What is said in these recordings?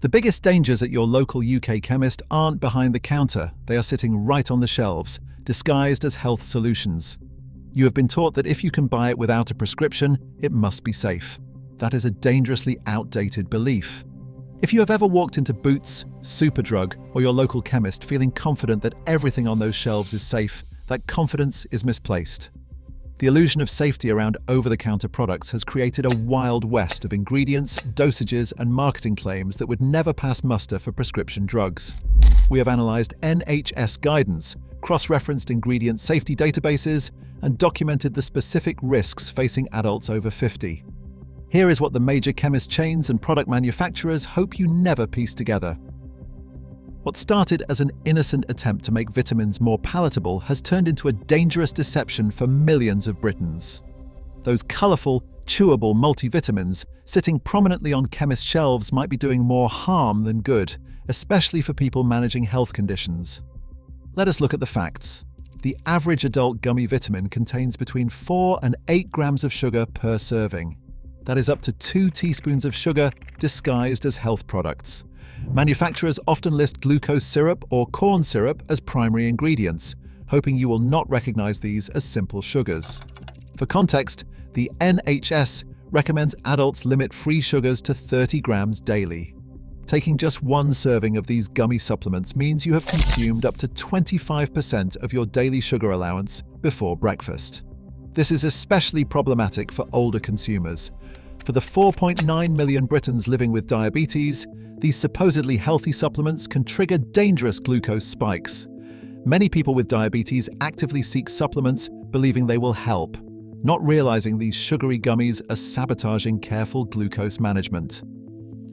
The biggest dangers at your local UK chemist aren't behind the counter, they are sitting right on the shelves, disguised as health solutions. You have been taught that if you can buy it without a prescription, it must be safe. That is a dangerously outdated belief. If you have ever walked into Boots, Superdrug, or your local chemist feeling confident that everything on those shelves is safe, that confidence is misplaced. The illusion of safety around over-the-counter products has created a wild west of ingredients, dosages, and marketing claims that would never pass muster for prescription drugs. We have analysed NHS guidance, cross-referenced ingredient safety databases, and documented the specific risks facing adults over 50. Here is what the major chemist chains and product manufacturers hope you never piece together. What started as an innocent attempt to make vitamins more palatable has turned into a dangerous deception for millions of Britons. Those colourful, chewable multivitamins sitting prominently on chemist shelves might be doing more harm than good, especially for people managing health conditions. Let us look at the facts. The average adult gummy vitamin contains between 4 and 8 grams of sugar per serving. That is up to 2 teaspoons of sugar disguised as health products. Manufacturers often list glucose syrup or corn syrup as primary ingredients, hoping you will not recognize these as simple sugars. For context, the NHS recommends adults limit free sugars to 30 grams daily. Taking just one serving of these gummy supplements means you have consumed up to 25% of your daily sugar allowance before breakfast. This is especially problematic for older consumers. For the 4.9 million Britons living with diabetes, these supposedly healthy supplements can trigger dangerous glucose spikes. Many people with diabetes actively seek supplements believing they will help, not realizing these sugary gummies are sabotaging careful glucose management.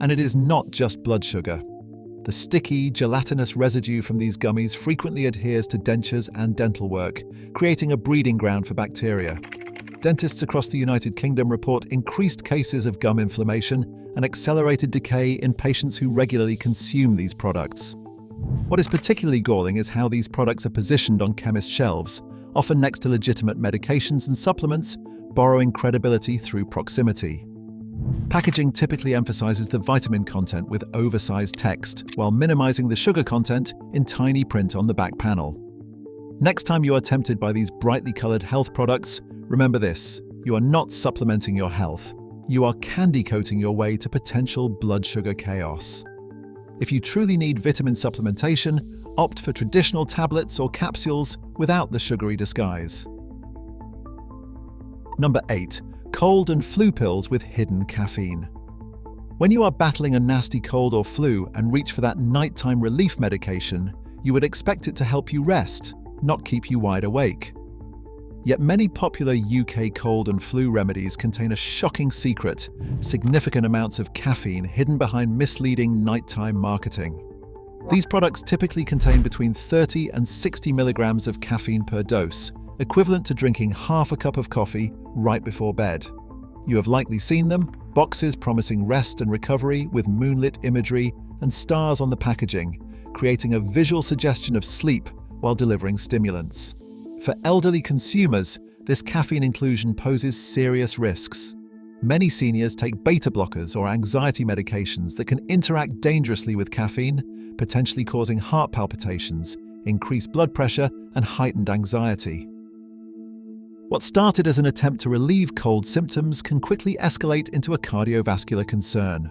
And it is not just blood sugar. The sticky, gelatinous residue from these gummies frequently adheres to dentures and dental work, creating a breeding ground for bacteria. Dentists across the United Kingdom report increased cases of gum inflammation and accelerated decay in patients who regularly consume these products. What is particularly galling is how these products are positioned on chemist shelves, often next to legitimate medications and supplements, borrowing credibility through proximity. Packaging typically emphasizes the vitamin content with oversized text, while minimizing the sugar content in tiny print on the back panel. Next time you are tempted by these brightly colored health products, remember this: you are not supplementing your health. You are candy coating your way to potential blood sugar chaos. If you truly need vitamin supplementation, opt for traditional tablets or capsules without the sugary disguise. Number 8. Cold and flu pills with hidden caffeine. When you are battling a nasty cold or flu and reach for that nighttime relief medication, you would expect it to help you rest, not keep you wide awake. Yet many popular UK cold and flu remedies contain a shocking secret: significant amounts of caffeine hidden behind misleading nighttime marketing. These products typically contain between 30 and 60 milligrams of caffeine per dose, equivalent to drinking half a cup of coffee right before bed. You have likely seen them, boxes promising rest and recovery with moonlit imagery and stars on the packaging, creating a visual suggestion of sleep while delivering stimulants. For elderly consumers, this caffeine inclusion poses serious risks. Many seniors take beta blockers or anxiety medications that can interact dangerously with caffeine, potentially causing heart palpitations, increased blood pressure, and heightened anxiety. What started as an attempt to relieve cold symptoms can quickly escalate into a cardiovascular concern.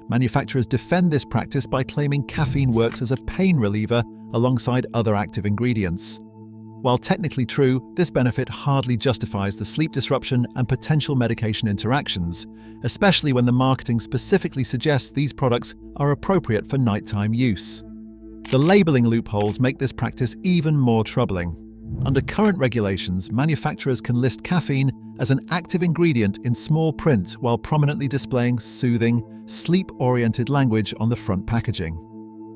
Manufacturers defend this practice by claiming caffeine works as a pain reliever alongside other active ingredients. While technically true, this benefit hardly justifies the sleep disruption and potential medication interactions, especially when the marketing specifically suggests these products are appropriate for nighttime use. The labeling loopholes make this practice even more troubling. Under current regulations, manufacturers can list caffeine as an active ingredient in small print while prominently displaying soothing, sleep-oriented language on the front packaging.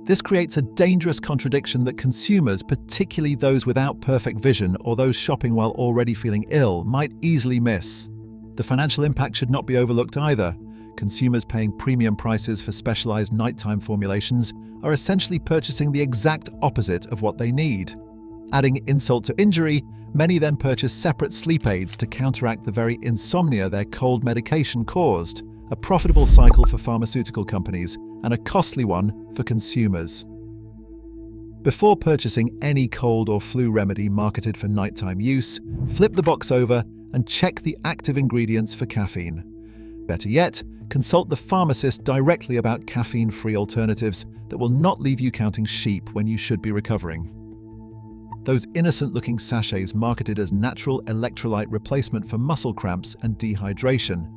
This creates a dangerous contradiction that consumers, particularly those without perfect vision or those shopping while already feeling ill, might easily miss. The financial impact should not be overlooked either. Consumers paying premium prices for specialized nighttime formulations are essentially purchasing the exact opposite of what they need. Adding insult to injury, many then purchase separate sleep aids to counteract the very insomnia their cold medication caused, a profitable cycle for pharmaceutical companies and a costly one for consumers. Before purchasing any cold or flu remedy marketed for nighttime use, flip the box over and check the active ingredients for caffeine. Better yet, consult the pharmacist directly about caffeine-free alternatives that will not leave you counting sheep when you should be recovering. Those innocent-looking sachets marketed as natural electrolyte replacement for muscle cramps and dehydration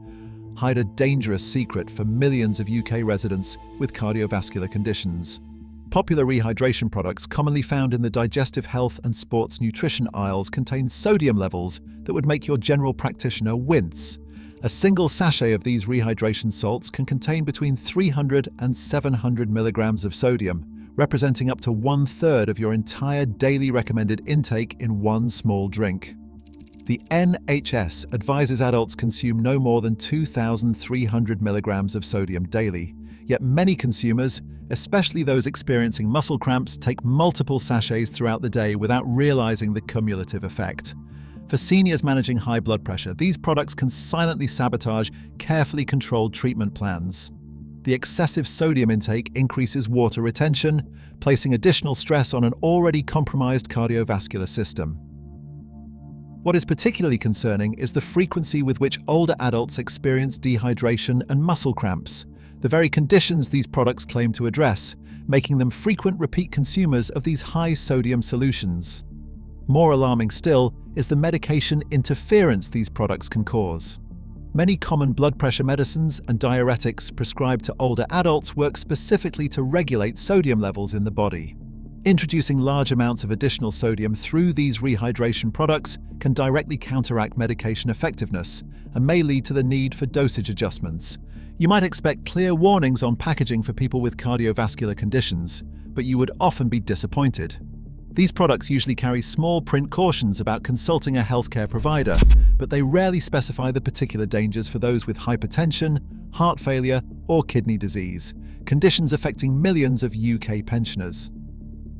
hide a dangerous secret for millions of UK residents with cardiovascular conditions. Popular rehydration products commonly found in the digestive health and sports nutrition aisles contain sodium levels that would make your general practitioner wince. A single sachet of these rehydration salts can contain between 300 and 700 milligrams of sodium, representing up to 1/3 of your entire daily recommended intake in one small drink. The NHS advises adults consume no more than 2,300 milligrams of sodium daily, yet many consumers, especially those experiencing muscle cramps, take multiple sachets throughout the day without realizing the cumulative effect. For seniors managing high blood pressure, these products can silently sabotage carefully controlled treatment plans. The excessive sodium intake increases water retention, placing additional stress on an already compromised cardiovascular system. What is particularly concerning is the frequency with which older adults experience dehydration and muscle cramps, the very conditions these products claim to address, making them frequent repeat consumers of these high-sodium solutions. More alarming still is the medication interference these products can cause. Many common blood pressure medicines and diuretics prescribed to older adults work specifically to regulate sodium levels in the body. Introducing large amounts of additional sodium through these rehydration products can directly counteract medication effectiveness and may lead to the need for dosage adjustments. You might expect clear warnings on packaging for people with cardiovascular conditions, but you would often be disappointed. These products usually carry small print cautions about consulting a healthcare provider, but they rarely specify the particular dangers for those with hypertension, heart failure, or kidney disease, conditions affecting millions of UK pensioners.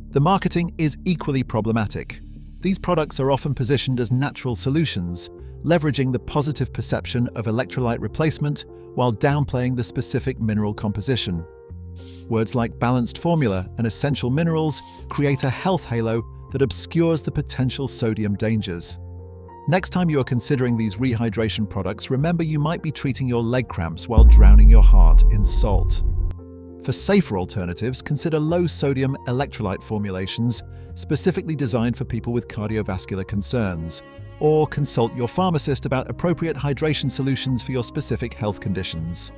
The marketing is equally problematic. These products are often positioned as natural solutions, leveraging the positive perception of electrolyte replacement while downplaying the specific mineral composition. Words like balanced formula and essential minerals create a health halo that obscures the potential sodium dangers. Next time you are considering these rehydration products, remember you might be treating your leg cramps while drowning your heart in salt. For safer alternatives, consider low-sodium electrolyte formulations specifically designed for people with cardiovascular concerns, or consult your pharmacist about appropriate hydration solutions for your specific health conditions.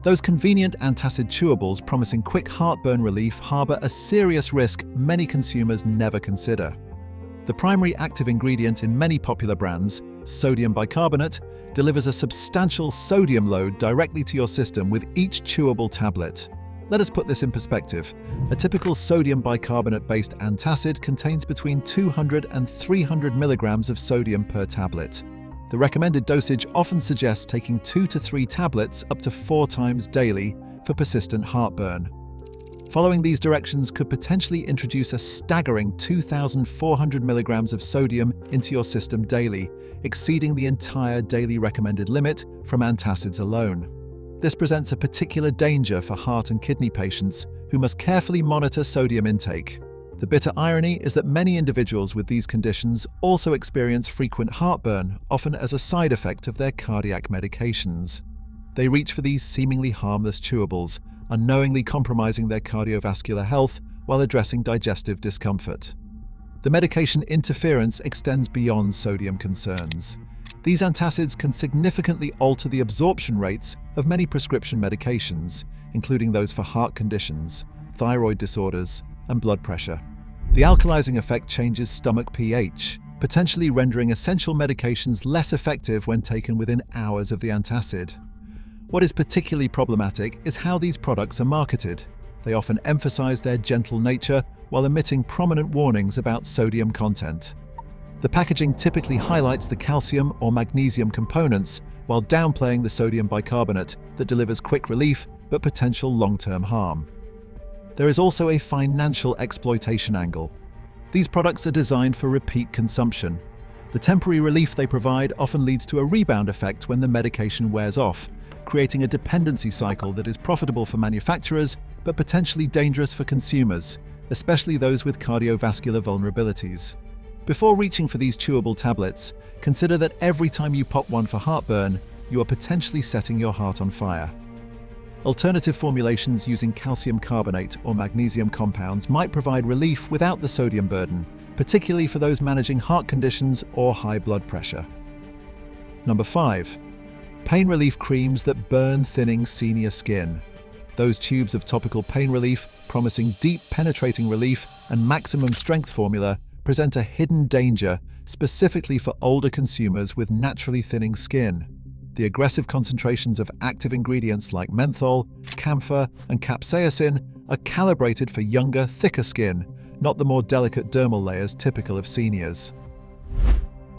Those convenient antacid chewables promising quick heartburn relief harbor a serious risk many consumers never consider. The primary active ingredient in many popular brands, sodium bicarbonate, delivers a substantial sodium load directly to your system with each chewable tablet. Let us put this in perspective. A typical sodium bicarbonate-based antacid contains between 200 and 300 milligrams of sodium per tablet. The recommended dosage often suggests taking 2 to 3 tablets up to 4 times daily for persistent heartburn. Following these directions could potentially introduce a staggering 2,400 milligrams of sodium into your system daily, exceeding the entire daily recommended limit from antacids alone. This presents a particular danger for heart and kidney patients who must carefully monitor sodium intake. The bitter irony is that many individuals with these conditions also experience frequent heartburn, often as a side effect of their cardiac medications. They reach for these seemingly harmless chewables, unknowingly compromising their cardiovascular health while addressing digestive discomfort. The medication interference extends beyond sodium concerns. These antacids can significantly alter the absorption rates of many prescription medications, including those for heart conditions, thyroid disorders, and blood pressure. The alkalizing effect changes stomach pH, potentially rendering essential medications less effective when taken within hours of the antacid. What is particularly problematic is how these products are marketed. They often emphasize their gentle nature while omitting prominent warnings about sodium content. The packaging typically highlights the calcium or magnesium components while downplaying the sodium bicarbonate that delivers quick relief but potential long-term harm. There is also a financial exploitation angle. These products are designed for repeat consumption. The temporary relief they provide often leads to a rebound effect when the medication wears off, creating a dependency cycle that is profitable for manufacturers but potentially dangerous for consumers, especially those with cardiovascular vulnerabilities. Before reaching for these chewable tablets, consider that every time you pop one for heartburn, you are potentially setting your heart on fire. Alternative formulations using calcium carbonate or magnesium compounds might provide relief without the sodium burden, particularly for those managing heart conditions or high blood pressure. Number 5. Pain relief creams that burn thinning senior skin. Those tubes of topical pain relief, promising deep penetrating relief and maximum strength formula, present a hidden danger specifically for older consumers with naturally thinning skin. The aggressive concentrations of active ingredients like menthol, camphor, and capsaicin are calibrated for younger, thicker skin, not the more delicate dermal layers typical of seniors.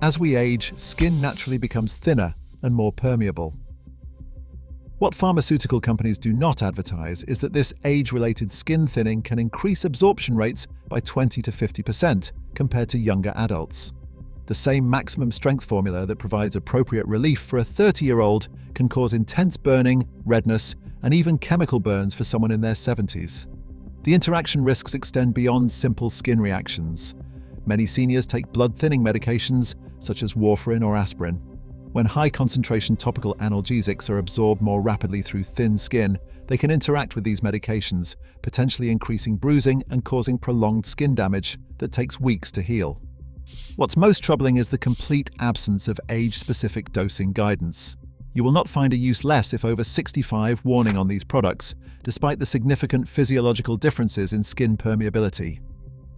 As we age, skin naturally becomes thinner and more permeable. What pharmaceutical companies do not advertise is that this age-related skin thinning can increase absorption rates by 20 to 50% compared to younger adults. The same maximum strength formula that provides appropriate relief for a 30-year-old can cause intense burning, redness, and even chemical burns for someone in their 70s. The interaction risks extend beyond simple skin reactions. Many seniors take blood-thinning medications such as warfarin or aspirin. When high-concentration topical analgesics are absorbed more rapidly through thin skin, they can interact with these medications, potentially increasing bruising and causing prolonged skin damage that takes weeks to heal. What's most troubling is the complete absence of age-specific dosing guidance. You will not find a use less if over 65 warning on these products, despite the significant physiological differences in skin permeability.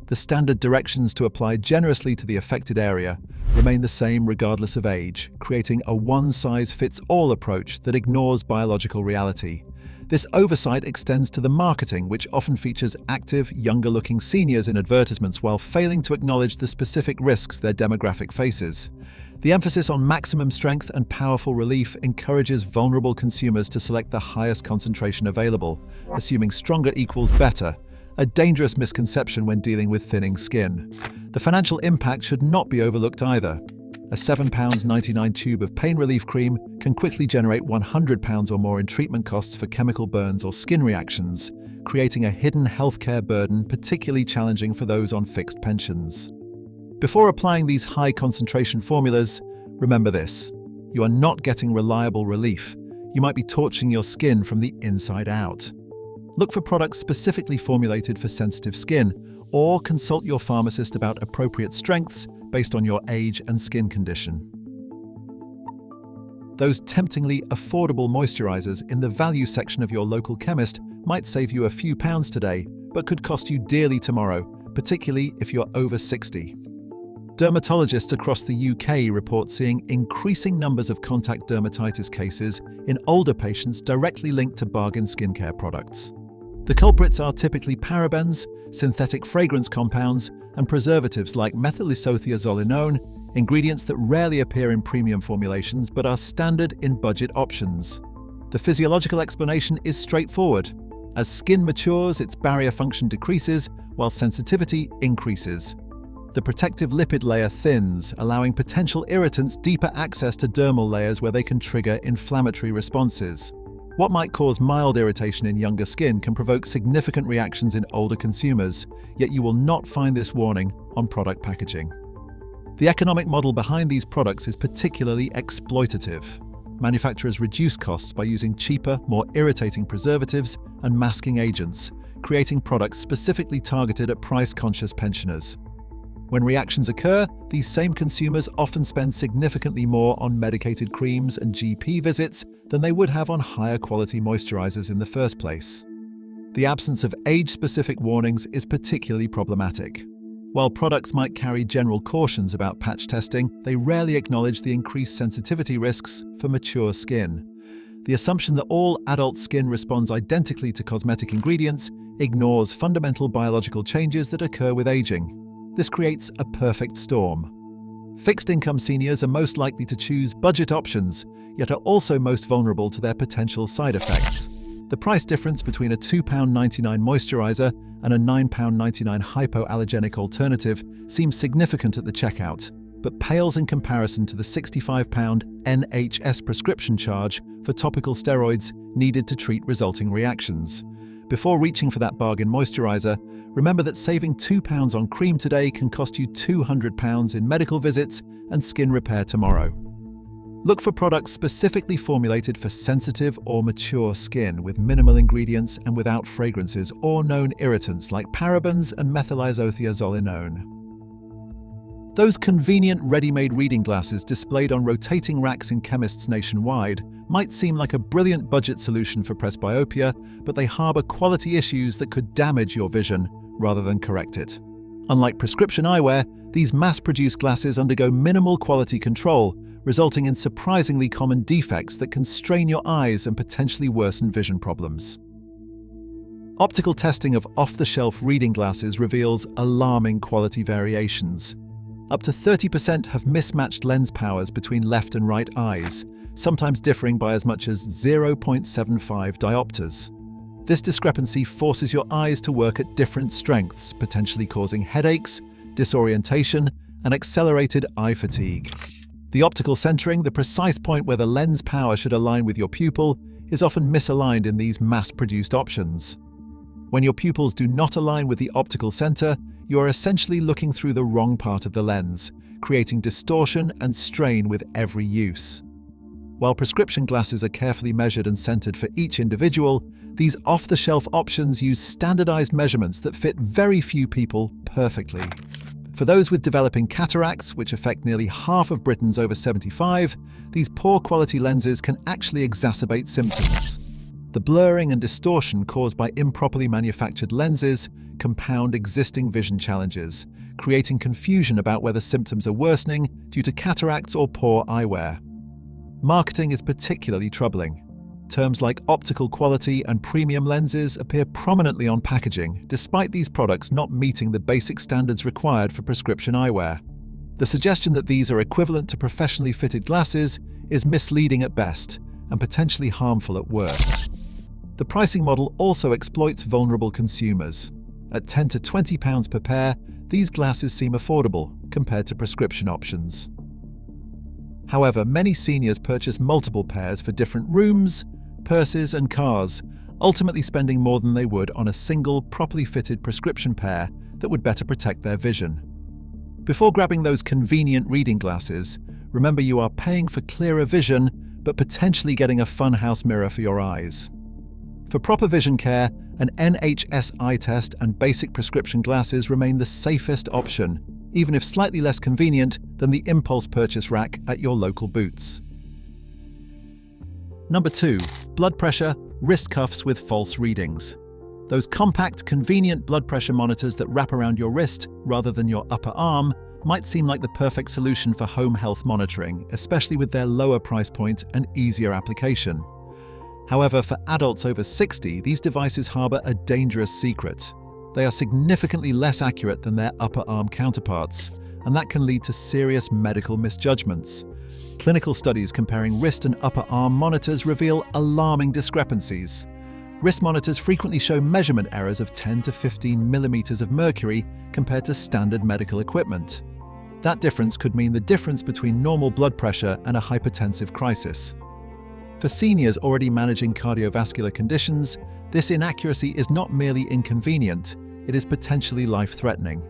The standard directions to apply generously to the affected area remain the same regardless of age, creating a one-size-fits-all approach that ignores biological reality. This oversight extends to the marketing, which often features active, younger-looking seniors in advertisements while failing to acknowledge the specific risks their demographic faces. The emphasis on maximum strength and powerful relief encourages vulnerable consumers to select the highest concentration available, assuming stronger equals better, a dangerous misconception when dealing with thinning skin. The financial impact should not be overlooked either. A £7.99 tube of pain relief cream can quickly generate £100 or more in treatment costs for chemical burns or skin reactions, creating a hidden healthcare burden particularly challenging for those on fixed pensions. Before applying these high-concentration formulas, remember this: you are not getting reliable relief. You might be torching your skin from the inside out. Look for products specifically formulated for sensitive skin, or consult your pharmacist about appropriate strengths based on your age and skin condition. Those temptingly affordable moisturizers in the value section of your local chemist might save you a few pounds today, but could cost you dearly tomorrow, particularly if you're over 60. Dermatologists across the UK report seeing increasing numbers of contact dermatitis cases in older patients directly linked to bargain skincare products. The culprits are typically parabens, synthetic fragrance compounds, and preservatives like methylisothiazolinone, ingredients that rarely appear in premium formulations but are standard in budget options. The physiological explanation is straightforward. As skin matures, its barrier function decreases, while sensitivity increases. The protective lipid layer thins, allowing potential irritants deeper access to dermal layers where they can trigger inflammatory responses. What might cause mild irritation in younger skin can provoke significant reactions in older consumers, yet you will not find this warning on product packaging. The economic model behind these products is particularly exploitative. Manufacturers reduce costs by using cheaper, more irritating preservatives and masking agents, creating products specifically targeted at price-conscious pensioners. When reactions occur, these same consumers often spend significantly more on medicated creams and GP visits than they would have on higher quality moisturizers in the first place. The absence of age-specific warnings is particularly problematic. While products might carry general cautions about patch testing, they rarely acknowledge the increased sensitivity risks for mature skin. The assumption that all adult skin responds identically to cosmetic ingredients ignores fundamental biological changes that occur with aging. This creates a perfect storm. Fixed-income seniors are most likely to choose budget options, yet are also most vulnerable to their potential side effects. The price difference between a £2.99 moisturizer and a £9.99 hypoallergenic alternative seems significant at the checkout. but pales in comparison to the £65 NHS prescription charge for topical steroids needed to treat resulting reactions. Before reaching for that bargain moisturiser, remember that saving £2 on cream today can cost you £200 in medical visits and skin repair tomorrow. Look for products specifically formulated for sensitive or mature skin with minimal ingredients and without fragrances or known irritants like parabens and methylisothiazolinone. Those convenient ready-made reading glasses displayed on rotating racks in chemists nationwide might seem like a brilliant budget solution for presbyopia, but they harbour quality issues that could damage your vision rather than correct it. Unlike prescription eyewear, these mass-produced glasses undergo minimal quality control, resulting in surprisingly common defects that can strain your eyes and potentially worsen vision problems. Optical testing of off-the-shelf reading glasses reveals alarming quality variations. Up to 30% have mismatched lens powers between left and right eyes, sometimes differing by as much as 0.75 diopters. This discrepancy forces your eyes to work at different strengths, potentially causing headaches, disorientation, and accelerated eye fatigue. The optical centering, the precise point where the lens power should align with your pupil, is often misaligned in these mass-produced options. When your pupils do not align with the optical center, you are essentially looking through the wrong part of the lens, creating distortion and strain with every use. While prescription glasses are carefully measured and centered for each individual, these off-the-shelf options use standardized measurements that fit very few people perfectly. For those with developing cataracts, which affect nearly half of Britons over 75, these poor quality lenses can actually exacerbate symptoms. The blurring and distortion caused by improperly manufactured lenses compound existing vision challenges, creating confusion about whether symptoms are worsening due to cataracts or poor eyewear. Marketing is particularly troubling. Terms like optical quality and premium lenses appear prominently on packaging, despite these products not meeting the basic standards required for prescription eyewear. The suggestion that these are equivalent to professionally fitted glasses is misleading at best and potentially harmful at worst. The pricing model also exploits vulnerable consumers. At £10 to £20 per pair, these glasses seem affordable compared to prescription options. However, many seniors purchase multiple pairs for different rooms, purses, and cars, ultimately spending more than they would on a single, properly fitted prescription pair that would better protect their vision. Before grabbing those convenient reading glasses, remember you are paying for clearer vision, but potentially getting a funhouse mirror for your eyes. For proper vision care, an NHS eye test and basic prescription glasses remain the safest option, even if slightly less convenient than the impulse purchase rack at your local Boots. Number 2. Blood pressure, wrist cuffs with false readings. Those compact, convenient blood pressure monitors that wrap around your wrist rather than your upper arm might seem like the perfect solution for home health monitoring, especially with their lower price point and easier application. However, for adults over 60, these devices harbor a dangerous secret. They are significantly less accurate than their upper arm counterparts, and that can lead to serious medical misjudgments. Clinical studies comparing wrist and upper arm monitors reveal alarming discrepancies. Wrist monitors frequently show measurement errors of 10 to 15 millimeters of mercury compared to standard medical equipment. That difference could mean the difference between normal blood pressure and a hypertensive crisis. For seniors already managing cardiovascular conditions, this inaccuracy is not merely inconvenient, it is potentially life-threatening.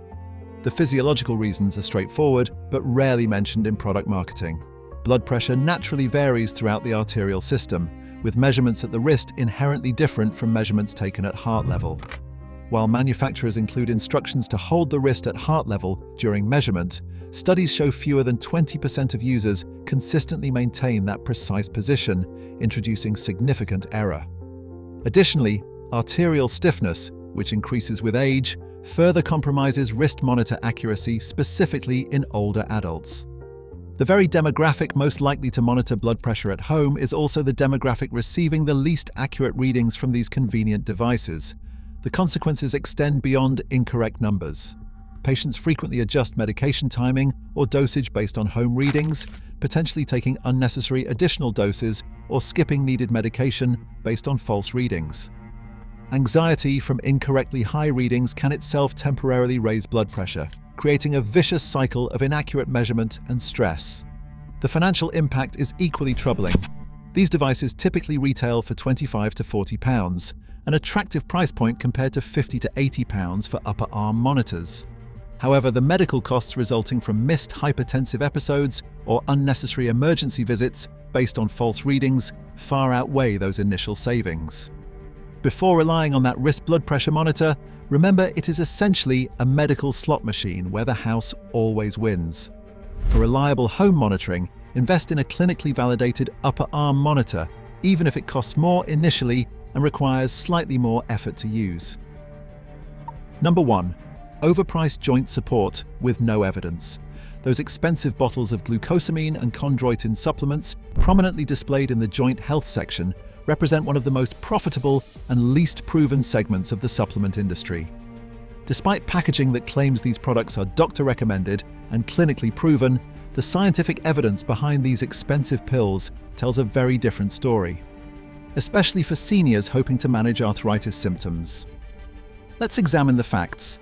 The physiological reasons are straightforward, but rarely mentioned in product marketing. Blood pressure naturally varies throughout the arterial system, with measurements at the wrist inherently different from measurements taken at heart level. While manufacturers include instructions to hold the wrist at heart level during measurement, studies show fewer than 20% of users consistently maintain that precise position, introducing significant error. Additionally, arterial stiffness, which increases with age, further compromises wrist monitor accuracy, specifically in older adults. The very demographic most likely to monitor blood pressure at home is also the demographic receiving the least accurate readings from these convenient devices. The consequences extend beyond incorrect numbers. Patients frequently adjust medication timing or dosage based on home readings, potentially taking unnecessary additional doses or skipping needed medication based on false readings. Anxiety from incorrectly high readings can itself temporarily raise blood pressure, creating a vicious cycle of inaccurate measurement and stress. The financial impact is equally troubling. These devices typically retail for £25 to £40, an attractive price point compared to £50 to £80 for upper arm monitors. However, the medical costs resulting from missed hypertensive episodes or unnecessary emergency visits based on false readings far outweigh those initial savings. Before relying on that wrist blood pressure monitor, remember it is essentially a medical slot machine where the house always wins. For reliable home monitoring, invest in a clinically validated upper arm monitor, even if it costs more initially and requires slightly more effort to use. Number 1. Overpriced joint support with no evidence. Those expensive bottles of glucosamine and chondroitin supplements, prominently displayed in the joint health section, represent one of the most profitable and least proven segments of the supplement industry. Despite packaging that claims these products are doctor-recommended and clinically proven, the scientific evidence behind these expensive pills tells a very different story, especially for seniors hoping to manage arthritis symptoms. Let's examine the facts.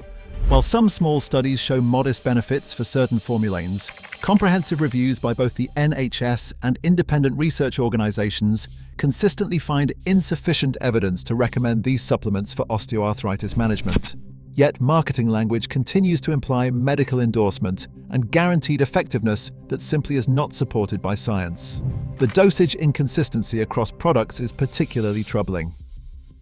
While some small studies show modest benefits for certain formulations, comprehensive reviews by both the NHS and independent research organizations consistently find insufficient evidence to recommend these supplements for osteoarthritis management. Yet marketing language continues to imply medical endorsement and guaranteed effectiveness that simply is not supported by science. The dosage inconsistency across products is particularly troubling.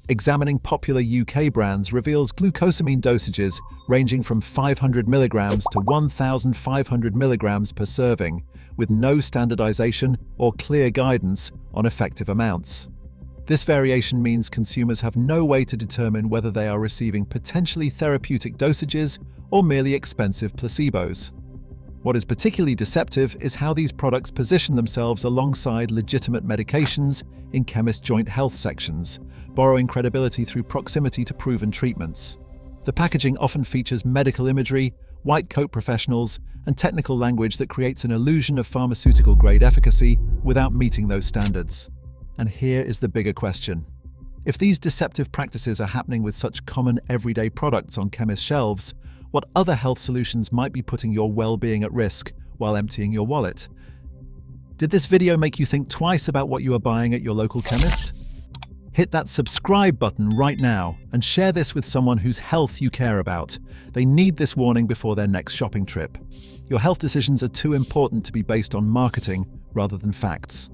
Examining popular UK brands reveals glucosamine dosages ranging from 500 mg to 1,500 mg per serving, with no standardization or clear guidance on effective amounts. This variation means consumers have no way to determine whether they are receiving potentially therapeutic dosages or merely expensive placebos. What is particularly deceptive is how these products position themselves alongside legitimate medications in chemist joint health sections, borrowing credibility through proximity to proven treatments. The packaging often features medical imagery, white coat professionals, and technical language that creates an illusion of pharmaceutical-grade efficacy without meeting those standards. And here is the bigger question. If these deceptive practices are happening with such common everyday products on chemist shelves, what other health solutions might be putting your well-being at risk while emptying your wallet? Did this video make you think twice about what you are buying at your local chemist? Hit that subscribe button right now and share this with someone whose health you care about. They need this warning before their next shopping trip. Your health decisions are too important to be based on marketing rather than facts.